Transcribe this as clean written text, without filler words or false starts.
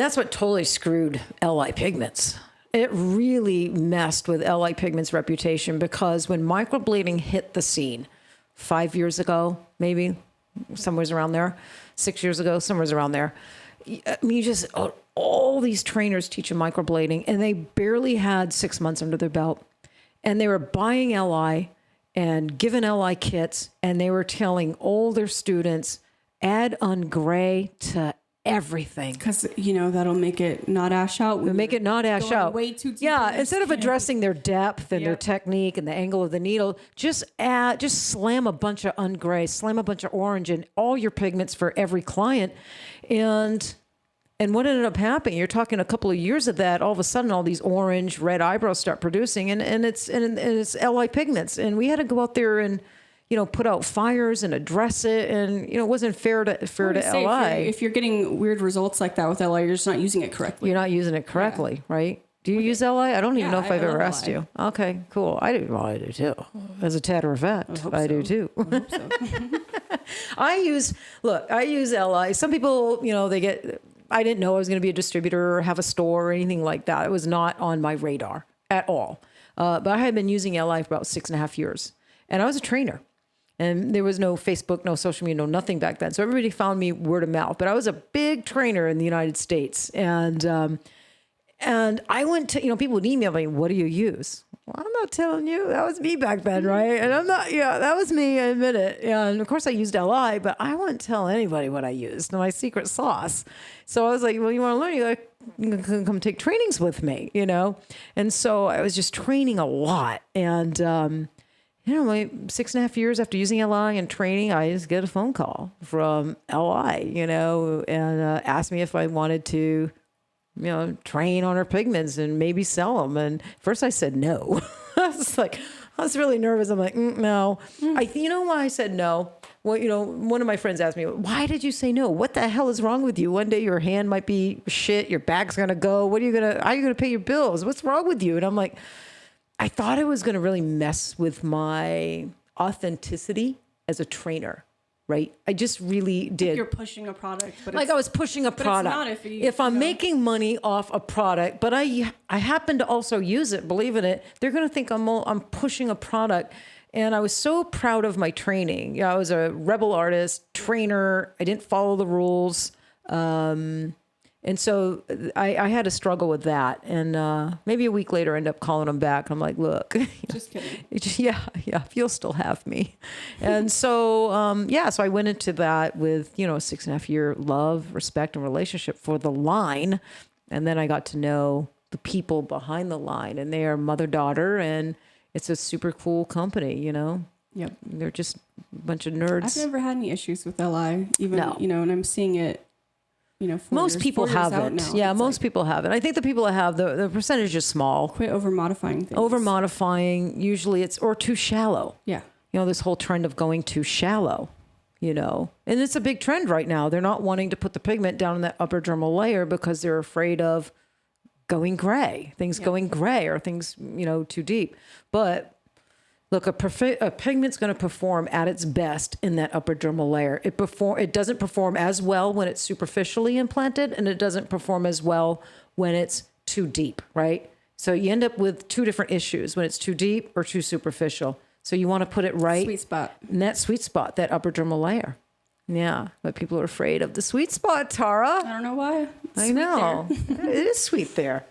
And that's what totally screwed LI Pigments. It really messed with LI Pigments' reputation because when microblading hit the scene 5 years ago, maybe somewhere around there, 6 years ago, somewhere around there, I mean, you just, all these trainers teaching microblading and they barely had 6 months under their belt. And they were buying LI and giving LI kits, and they were telling all their students, add ungray to everything. Because, that'll make it not ash out. It'll make it not ash out. Way too deep. Yeah, instead of addressing their depth and their technique and the angle of the needle, just slam a bunch of ungray, slam a bunch of orange in all your pigments for every client. And what ended up happening, you're talking a couple of years of that, all of a sudden all these orange, red eyebrows start producing, and it's LI Pigments. And we had to go out there and, put out fires and address it. And, it wasn't fair to LI. If you're getting weird results like that with LI, you're just not using it correctly. You're not using it correctly, right? Do you use LI? I don't even know if I've ever asked you. Okay, cool. I do too. As a Tatter-a-fact, I do too. I hope so. I use LI. Some people, I didn't know I was going to be a distributor or have a store or anything like that. It was not on my radar at all. But I had been using LI for about 6.5 years. And I was a trainer. And there was no Facebook, no social media, no nothing back then. So everybody found me word of mouth. But I was a big trainer in the United States. And I went to, people would email me, what do you use? Well, I'm not telling you. That was me back then, right? And I'm not, that was me, I admit it. And of course I used LI, but I wouldn't tell anybody what I used, my secret sauce. So I was like, well, you want to learn? You can come take trainings with me, And so I was just training a lot. And, my 6.5 years after using LI and training, I just get a phone call from LI, and asked me if I wanted to, train on her pigments and maybe sell them. And first I said no. I was really nervous. I'm like, no. You know why I said no? Well, one of my friends asked me, why did you say no? What the hell is wrong with you? One day your hand might be shit. Your back's going to go. How are you going to pay your bills? What's wrong with you? And I'm like, I thought it was going to really mess with my authenticity as a trainer. Right. I just really did. Like you're pushing a product, but I was pushing a product. It's not if I'm making money off a product, but I happen to also use it, believe in it, they're going to think I'm pushing a product. And I was so proud of my training. I was a rebel artist, trainer. I didn't follow the rules. And so I had to struggle with that. And maybe a week later, I ended up calling them back. I'm like, look. Just kidding. Yeah, if you'll still have me. And so, so I went into that with, a 6.5 year love, respect, and relationship for the line. And then I got to know the people behind the line. And they are mother-daughter. And it's a super cool company, Yep. They're just a bunch of nerds. I've never had any issues with LI, even, and I'm seeing it. Most people haven't. Yeah, most people haven't. I think the people that have, the percentage is small. Quit over-modifying things. Over-modifying, usually or too shallow. Yeah. This whole trend of going too shallow, And it's a big trend right now. They're not wanting to put the pigment down in that upper dermal layer because they're afraid of going gray. Going gray or things, too deep. But look, a pigment's going to perform at its best in that upper dermal layer. It doesn't perform as well when it's superficially implanted, and it doesn't perform as well when it's too deep, right? So you end up with two different issues when it's too deep or too superficial. So you want to put it right sweet spot. In that sweet spot, that upper dermal layer. Yeah, but people are afraid of the sweet spot, Tara. I don't know why. I know. It is sweet there.